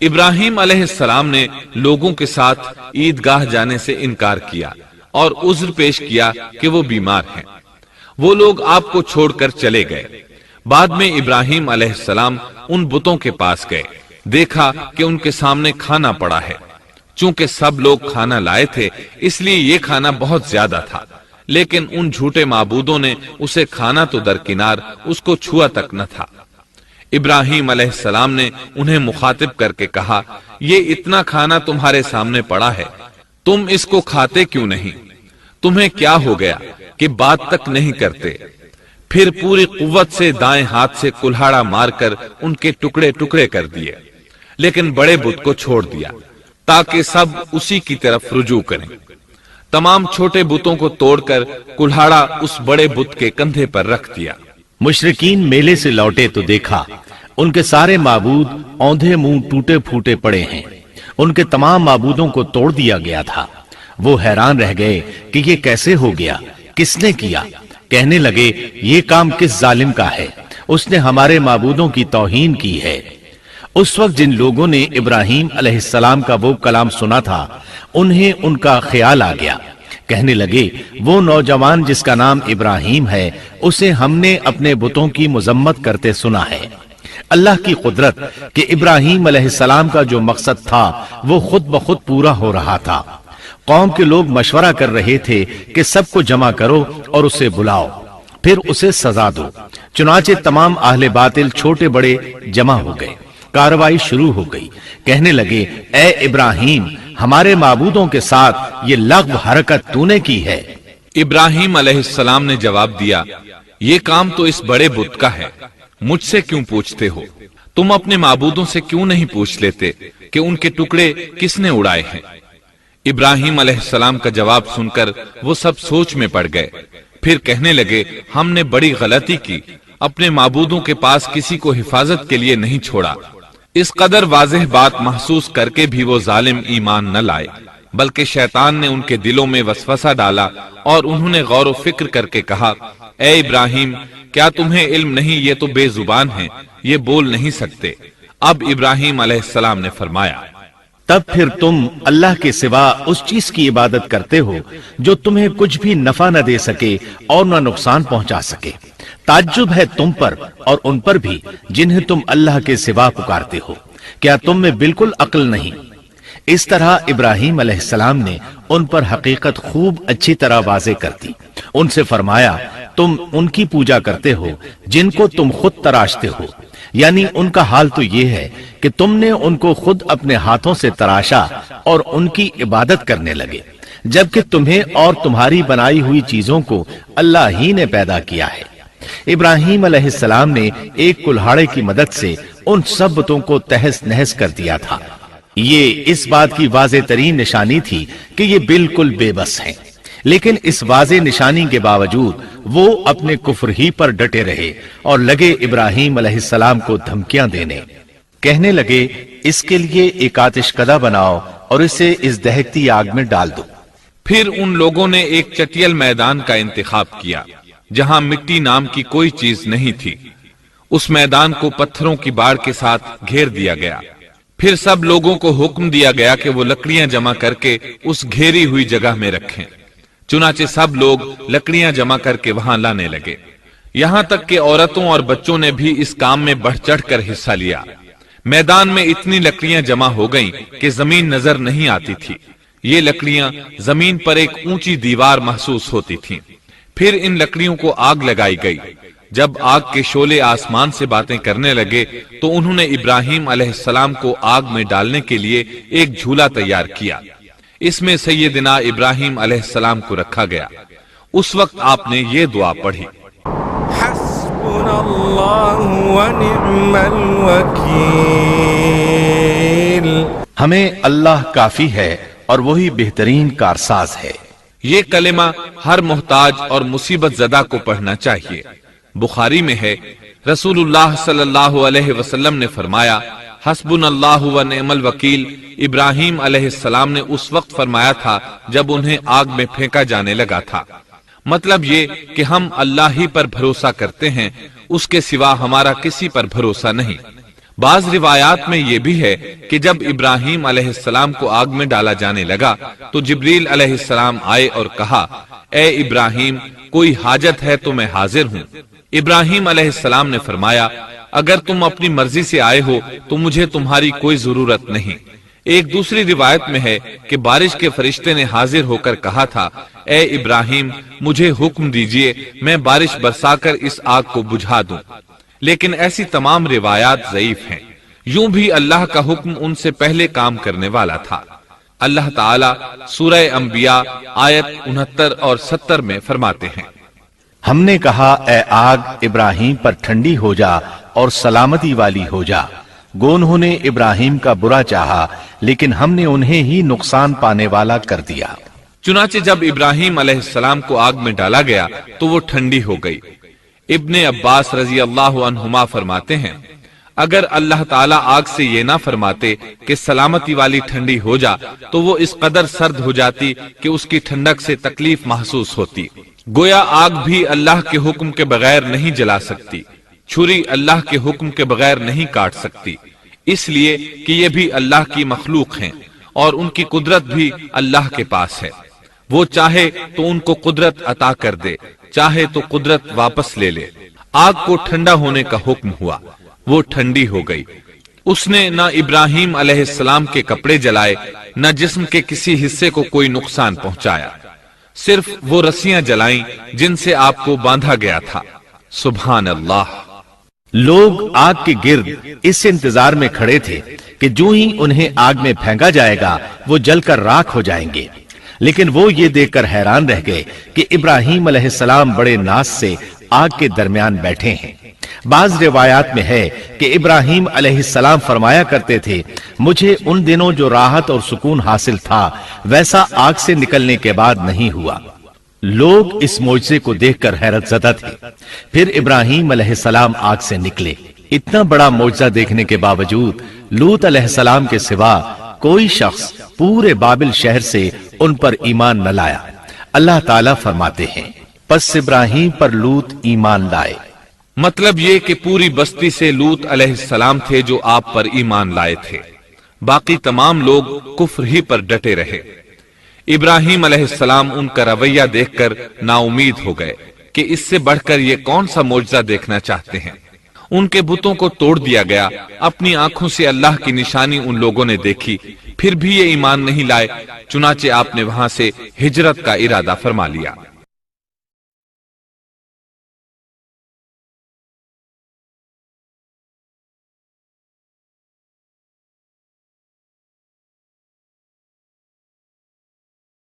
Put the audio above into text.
ابراہیم علیہ السلام نے لوگوں کے ساتھ عیدگاہ جانے سے انکار کیا اور عذر پیش کیا کہ وہ بیمار ہیں۔ وہ لوگ آپ کو چھوڑ کر چلے گئے۔ بعد میں ابراہیم علیہ السلام ان بتوں کے پاس گئے، دیکھا کہ ان کے سامنے کھانا پڑا ہے۔ چونکہ سب لوگ کھانا لائے تھے اس لیے یہ کھانا بہت زیادہ تھا، لیکن ان جھوٹے معبودوں نے اسے کھانا تو درکنار اس کو چھوا تک نہ تھا۔ ابراہیم علیہ السلام نے انہیں مخاطب کر کے کہا، یہ اتنا کھانا تمہارے سامنے پڑا ہے، تم اس کو کھاتے کیوں نہیں؟ تمہیں کیا ہو گیا کہ بات تک نہیں کرتے؟ پھر پوری قوت سے دائیں ہاتھ سے کلہاڑا مار کر ان کے ٹکڑے ٹکڑے کر دیے، لیکن بڑے بت کو چھوڑ دیا تاکہ سب اسی کی طرف رجوع کریں۔ تمام چھوٹے بتوں کو توڑ کر کلہاڑا اس بڑے بت کے کندھے پر رکھ دیا۔ مشرکین میلے سے لوٹے تو دیکھا ان کے سارے معبود اوندھے منہ ٹوٹے پھوٹے پڑے ہیں، ان کے تمام معبودوں کو توڑ دیا گیا تھا۔ وہ حیران رہ گئے کہ یہ کیسے ہو گیا، کس نے کیا؟ کہنے لگے، یہ کام کس ظالم کا ہے؟ اس نے ہمارے معبودوں کی توہین کی ہے۔ اس وقت جن لوگوں نے ابراہیم علیہ السلام کا وہ کلام سنا تھا انہیں ان کا خیال آ گیا۔ کہنے لگے، وہ نوجوان جس کا نام ابراہیم ہے اسے ہم نے اپنے بتوں کی مذمت کرتے سنا ہے۔ اللہ کی قدرت کہ ابراہیم علیہ السلام کا جو مقصد تھا وہ خود بخود پورا ہو رہا تھا۔ قوم کے لوگ مشورہ کر رہے تھے کہ سب کو جمع کرو اور اسے بلاؤ، پھر اسے سزا دو۔ چنانچہ تمام اہل باطل چھوٹے بڑے جمع ہو گئے، کارروائی شروع ہو گئی۔ کہنے لگے، اے ابراہیم، ہمارے معبودوں کے ساتھ یہ لغو حرکت تو نے کی ہے۔ ابراہیم علیہ السلام نے جواب دیا، یہ کام تو اس بڑے بت کا ہے، مجھ سے کیوں پوچھتے ہو؟ تم اپنے معبودوں سے کیوں نہیں پوچھ لیتے کہ ان کے ٹکڑے کس نے اڑائے ہیں؟ ابراہیم علیہ السلام کا جواب سن کر وہ سب سوچ میں پڑ گئے۔ پھر کہنے لگے، ہم نے بڑی غلطی کی، اپنے معبودوں کے پاس کسی کو حفاظت کے لیے نہیں چھوڑا۔ اس قدر واضح بات محسوس کر کے بھی وہ ظالم ایمان نہ لائے، بلکہ شیطان نے ان کے دلوں میں وسوسہ ڈالا اور انہوں نے غور و فکر کر کے کہا، اے ابراہیم، کیا تمہیں علم نہیں؟ یہ تو بے زبان ہیں، یہ بول نہیں سکتے۔ اب ابراہیم علیہ السلام نے فرمایا، تب پھر تم اللہ کے سوا اس چیز کی عبادت کرتے ہو جو تمہیں کچھ بھی نفع نہ دے سکے اور نہ نقصان پہنچا سکے۔ تعجب ہے تم پر اور ان پر بھی جنہیں تم اللہ کے سوا پکارتے ہو، کیا تم میں بالکل عقل نہیں؟ اس طرح ابراہیم علیہ السلام نے ان پر حقیقت خوب اچھی طرح واضح کر دی۔ ان سے فرمایا، تم ان کی پوجا کرتے ہو جن کو تم خود تراشتے ہو، یعنی ان کا حال تو یہ ہے کہ تم نے ان کو خود اپنے ہاتھوں سے تراشا اور ان کی عبادت کرنے لگے، جبکہ تمہیں اور تمہاری بنائی ہوئی چیزوں کو اللہ ہی نے پیدا کیا ہے۔ ابراہیم علیہ السلام نے ایک کلہاڑے کی مدد سے ان سب بتوں کو تہس نہس کر دیا تھا۔ یہ اس بات کی واضح ترین نشانی تھی کہ یہ بالکل بے بس ہیں، لیکن اس واضح نشانی کے باوجود وہ اپنے کفر ہی پر ڈٹے رہے اور لگے ابراہیم علیہ السلام کو دھمکیاں دینے۔ کہنے لگے، اس کے لیے ایک آتش کدہ بناؤ اور اسے اس دہکتی آگ میں ڈال دو۔ پھر ان لوگوں نے ایک چٹیل میدان کا انتخاب کیا جہاں مٹی نام کی کوئی چیز نہیں تھی۔ اس میدان کو پتھروں کی باڑ کے ساتھ گھیر دیا گیا۔ پھر سب لوگوں کو حکم دیا گیا کہ وہ لکڑیاں جمع کر کے اس گھیری ہوئی جگہ میں رکھیں۔ چنانچہ سب لوگ لکڑیاں جمع کر کے وہاں لانے لگے، یہاں تک کہ عورتوں اور بچوں نے بھی اس کام میں بڑھ چڑھ کر حصہ لیا۔ میدان میں اتنی لکڑیاں جمع ہو گئیں کہ زمین نظر نہیں آتی تھی۔ یہ لکڑیاں زمین پر ایک اونچی دیوار محسوس ہوتی تھیں۔ پھر ان لکڑیوں کو آگ لگائی گئی۔ جب آگ کے شعلے آسمان سے باتیں کرنے لگے تو انہوں نے ابراہیم علیہ السلام کو آگ میں ڈالنے کے لیے ایک جھولا تیار کیا۔ اس میں سیدنا ابراہیم علیہ السلام کو رکھا گیا۔ اس وقت آپ نے یہ دعا پڑھی، حسبنا اللہ ونعم الوکیل، ہمیں اللہ کافی ہے اور وہی بہترین کارساز ہے۔ یہ کلمہ ہر محتاج اور مصیبت زدہ کو پڑھنا چاہیے۔ بخاری میں ہے، رسول اللہ صلی اللہ علیہ وسلم نے فرمایا، حسبنا اللہ و نعم الوکیل ابراہیم علیہ السلام نے اس وقت فرمایا تھا جب انہیں آگ میں پھینکا جانے لگا تھا۔ مطلب یہ کہ ہم اللہ ہی پر بھروسہ کرتے ہیں، اس کے سوا ہمارا کسی پر بھروسہ نہیں۔ بعض روایات میں یہ بھی ہے کہ جب ابراہیم علیہ السلام کو آگ میں ڈالا جانے لگا تو جبریل علیہ السلام آئے اور کہا، اے ابراہیم، کوئی حاجت ہے تو میں حاضر ہوں۔ ابراہیم علیہ السلام نے فرمایا، اگر تم اپنی مرضی سے آئے ہو تو مجھے تمہاری کوئی ضرورت نہیں۔ ایک دوسری روایت میں ہے کہ بارش کے فرشتے نے حاضر ہو کر کہا تھا، اے ابراہیم، مجھے حکم دیجئے میں بارش برسا کر اس آگ کو بجھا دوں۔ لیکن ایسی تمام روایات ضعیف ہیں۔ یوں بھی اللہ کا حکم ان سے پہلے کام کرنے والا تھا۔ اللہ تعالیٰ سورہ انبیاء آیت 69 اور 70 میں فرماتے ہیں، ہم نے کہا، اے آگ ابراہیم پر ٹھنڈی ہو جا اور سلامتی والی ہو جا۔ گو انہوں نے ابراہیم کا برا چاہا، لیکن ہم نے انہیں ہی نقصان پانے والا کر دیا۔ چنانچہ جب ابراہیم علیہ السلام کو آگ میں ڈالا گیا تو وہ ٹھنڈی ہو گئی۔ ابن عباس رضی اللہ عنہما فرماتے ہیں، اگر اللہ تعالیٰ آگ سے یہ نہ فرماتے کہ سلامتی والی ٹھنڈی ہو جا تو وہ اس قدر سرد ہو جاتی کہ اس کی ٹھنڈک سے تکلیف محسوس ہوتی۔ گویا آگ بھی اللہ کے حکم کے بغیر نہیں جلا سکتی، چھری اللہ کے حکم کے بغیر نہیں کاٹ سکتی، اس لیے کہ یہ بھی اللہ کی مخلوق ہیں اور ان کی قدرت بھی اللہ کے پاس ہے۔ وہ چاہے تو ان کو قدرت عطا کر دے، چاہے تو قدرت واپس لے لے۔ آگ کو ٹھنڈا ہونے کا حکم ہوا، وہ ٹھنڈی ہو گئی۔ اس نے نہ ابراہیم علیہ السلام کے کپڑے جلائے، نہ جسم کے کسی حصے کو کوئی نقصان پہنچایا، صرف وہ رسیاں جلائیں جن سے آپ کو باندھا گیا تھا۔ سبحان اللہ۔ لوگ آگ کے گرد اس انتظار میں کھڑے تھے کہ جو ہی انہیں آگ میں پھینکا جائے گا وہ جل کر راکھ ہو جائیں گے، لیکن وہ یہ دیکھ کر حیران رہ گئے کہ ابراہیم علیہ السلام بڑے ناز سے آگ کے درمیان بیٹھے ہیں۔ بعض روایات میں ہے کہ ابراہیم علیہ السلام فرمایا کرتے تھے، مجھے ان دنوں جو راحت اور سکون حاصل تھا ویسا آگ سے نکلنے کے بعد نہیں ہوا۔ لوگ اس معجزے کو دیکھ کر حیرت زدہ تھے۔ پھر ابراہیم علیہ السلام آگ سے نکلے۔ اتنا بڑا معجزہ دیکھنے کے باوجود لوط علیہ السلام کے سوا کوئی شخص پورے بابل شہر سے ان پر ایمان نہ لایا۔ اللہ تعالیٰ فرماتے ہیں، پس ابراہیم پر لوط ایمان لائے۔ مطلب یہ کہ پوری بستی سے لوط علیہ السلام تھے جو آپ پر ایمان لائے تھے، باقی تمام لوگ کفر ہی پر ڈٹے رہے۔ ابراہیم علیہ السلام ان کا رویہ دیکھ کر نا امید ہو گئے کہ اس سے بڑھ کر یہ کون سا معجزہ دیکھنا چاہتے ہیں۔ ان کے بتوں کو توڑ دیا گیا، اپنی آنکھوں سے اللہ کی نشانی ان لوگوں نے دیکھی، پھر بھی یہ ایمان نہیں لائے، چنانچہ آپ نے وہاں سے ہجرت کا ارادہ فرما لیا۔